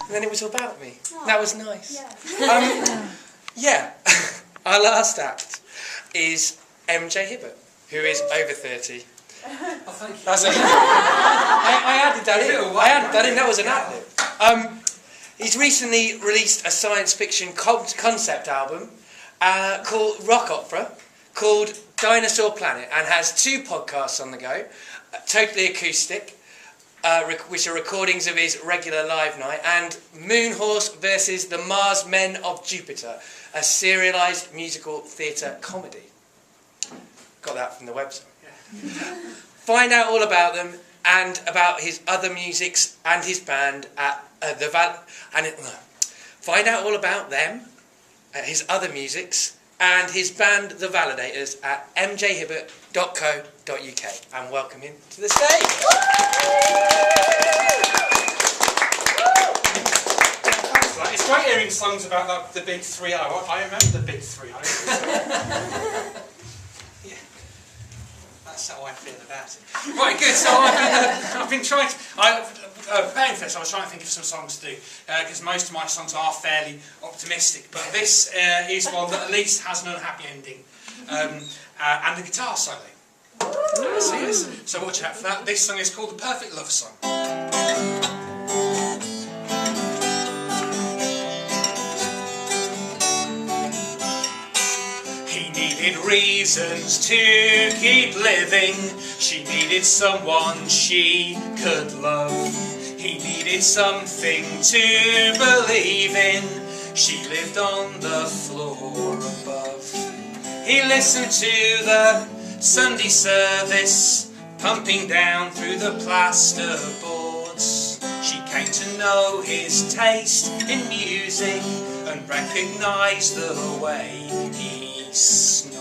and then it was about me. Oh, that was nice. Yeah. Our last act is MJ Hibbett, who is over 30. Oh, thank you. That's I added that in. I added that in. That was an ad-lib. He's recently released a science fiction concept album called rock opera called Dinosaur Planet, and has 2 podcasts on the go, totally acoustic, which are recordings of his regular live night, and Moon Horse versus the Mars Men of Jupiter, a serialised musical theatre comedy. Got that from the website. Find out all about them and about his other musics and his band at find out all about them, his other musics and his band The Validators at mjhibbett.co.uk, and welcome him to the stage. It's great hearing songs about the big 3-0. I remember the big 3-0. That's how I feel about it. Right, good. So I've been trying to... preparing for this, I was trying to think of some songs to do, because most of my songs are fairly optimistic, but this is one that at least has an unhappy ending, and a guitar solo. So watch out for that. This song is called The Perfect Love Song. Reasons to keep living. She needed someone she could love. He needed something to believe in. She lived on the floor above. He listened to the Sunday service pumping down through the plaster boards. She came to know his taste in music and recognised the way he snored.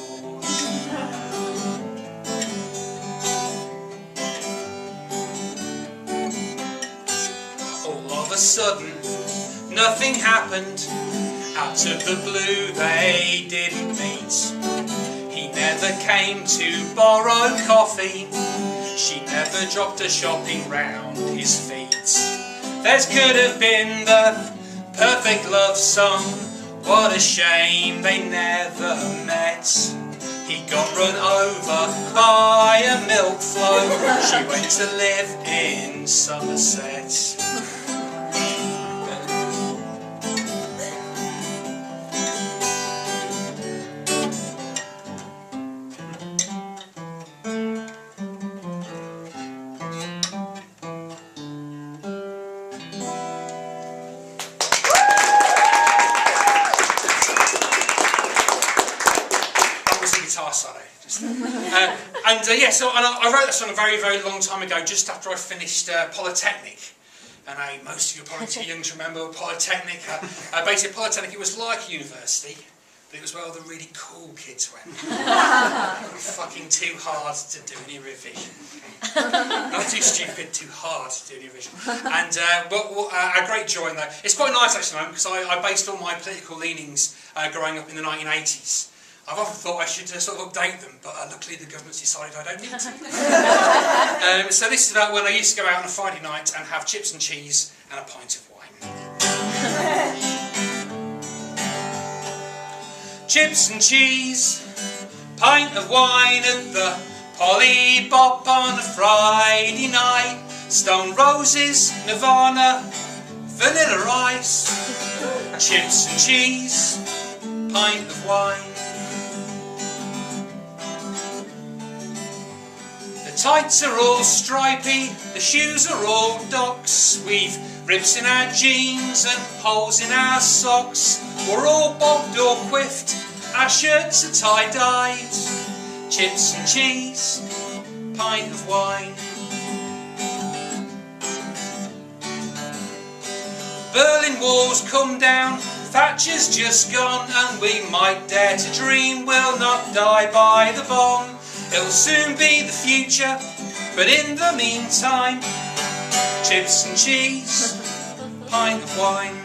All of a sudden, nothing happened. Out of the blue, they didn't meet. He never came to borrow coffee. She never dropped a shopping round his feet. Theirs could have been the perfect love song. What a shame they never met. He got run over by a milk float. She went to live in Somerset. So I wrote that song a very, very long time ago, just after I finished Polytechnic. And most of you are probably too young to remember Polytechnic. Basically, Polytechnic, it was like university, but it was where all the really cool kids went. Fucking too hard to do any revision. Not too stupid, too hard to do any revision. And a great joy in that. It's quite nice actually, because I based all my political leanings growing up in the 1980s. I've often thought I should sort of update them, but luckily the government's decided I don't need to. So this is about when I used to go out on a Friday night and have chips and cheese and a pint of wine. Chips and cheese, pint of wine at the Polly Bop on a Friday night. Stone Roses, Nirvana, Vanilla Ice. Chips and cheese, pint of wine. The tights are all stripy, the shoes are all Docs. We've rips in our jeans and holes in our socks. We're all bobbed or quiffed, our shirts are tie-dyed. Chips and cheese, pint of wine. Berlin Wall's come down, Thatcher's just gone, and we might dare to dream we'll not die by the bomb. It'll soon be the future, but in the meantime, chips and cheese, pint of wine.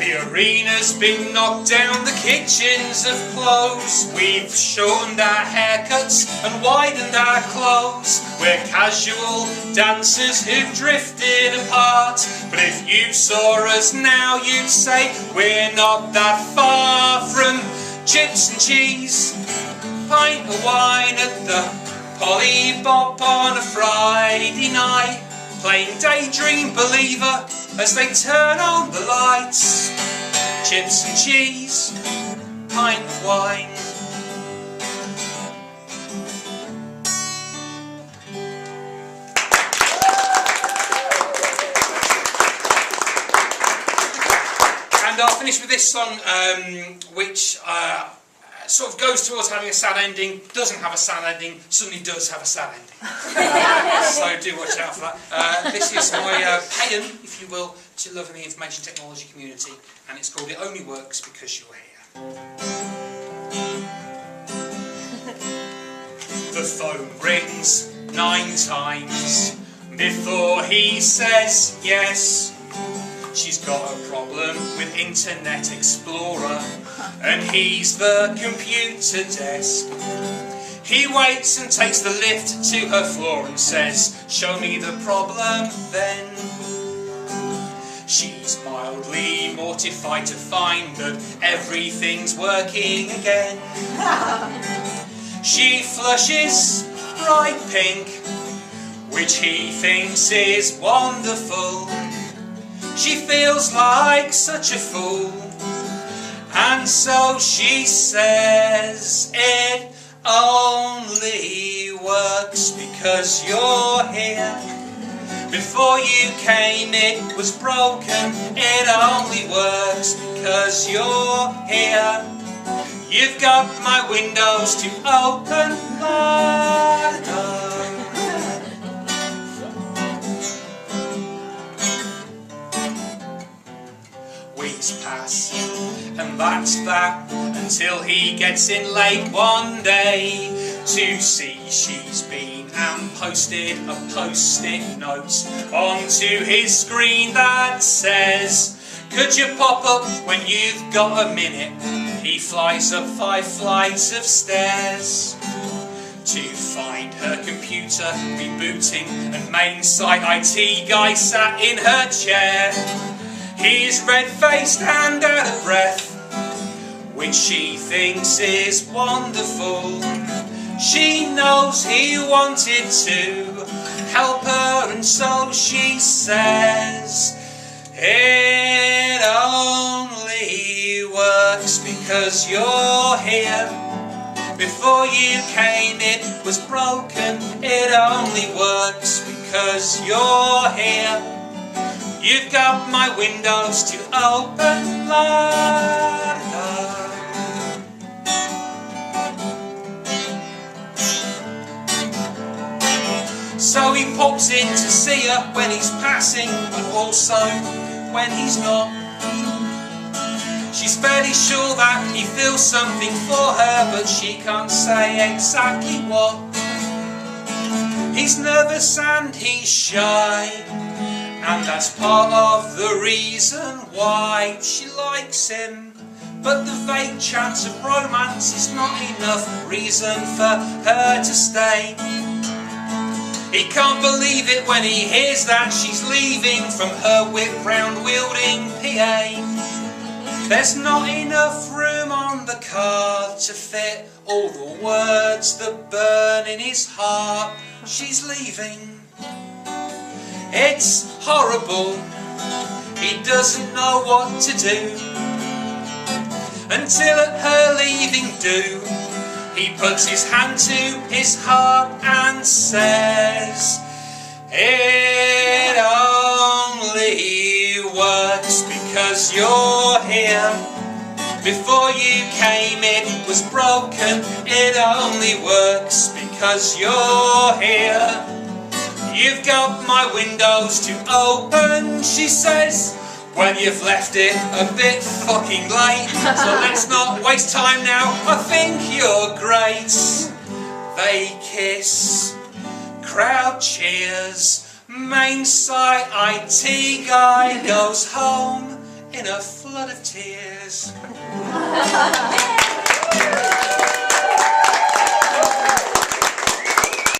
The arena's been knocked down, the kitchens have closed. We've shortened our haircuts and widened our clothes. We're casual dancers who've drifted apart. But if you saw us now, you'd say we're not that far from chips and cheese, pint of wine at the Polybop on a Friday night, playing Daydream Believer as they turn on the lights. Chips and cheese, pint of wine. And I'll finish with this song, which sort of goes towards having a sad ending, doesn't have a sad ending, suddenly does have a sad ending. So do watch out for that. This is my paean, if you will, to love in the information technology community, and it's called It Only Works Because You're Here. The phone rings 9 times before he says yes. She's got a problem with Internet Explorer, and he's the computer desk. He waits and takes the lift to her floor and says, "Show me the problem then." She's mildly mortified to find that everything's working again. She flushes bright pink, which he thinks is wonderful. She feels like such a fool, and so she says, "It only works because you're here. Before you came it was broken. It only works because you're here. You've got my windows to open, la-da-da." Weeks pass, and that's that, until he gets in late one day to see she's been and posted a post-it note onto his screen that says, "Could you pop up when you've got a minute?" He flies up 5 flights of stairs to find her computer rebooting, and main site IT guy sat in her chair. He's red-faced and out of breath, which she thinks is wonderful. She knows he wanted to help her, and so she says, "It only works because you're here. Before you came it was broken. It only works because you're here. You've got my windows to open, la-da-da." So he pops in to see her when he's passing, but also when he's not. She's fairly sure that he feels something for her, but she can't say exactly what. He's nervous and he's shy, and that's part of the reason why she likes him. But the vague chance of romance is not enough reason for her to stay. He can't believe it when he hears that she's leaving from her whip-round wielding PA. There's not enough room on the card to fit all the words that burn in his heart. She's leaving. It's horrible. He doesn't know what to do, until at her leaving do, he puts his hand to his heart and says, "It only works because you're here. Before you came it was broken. It only works because you're here. You've got my windows to open," she says, "when you've left it a bit fucking late. So let's not waste time now. I think you're great." They kiss, crowd cheers, main site IT guy goes home in a flood of tears. Yeah.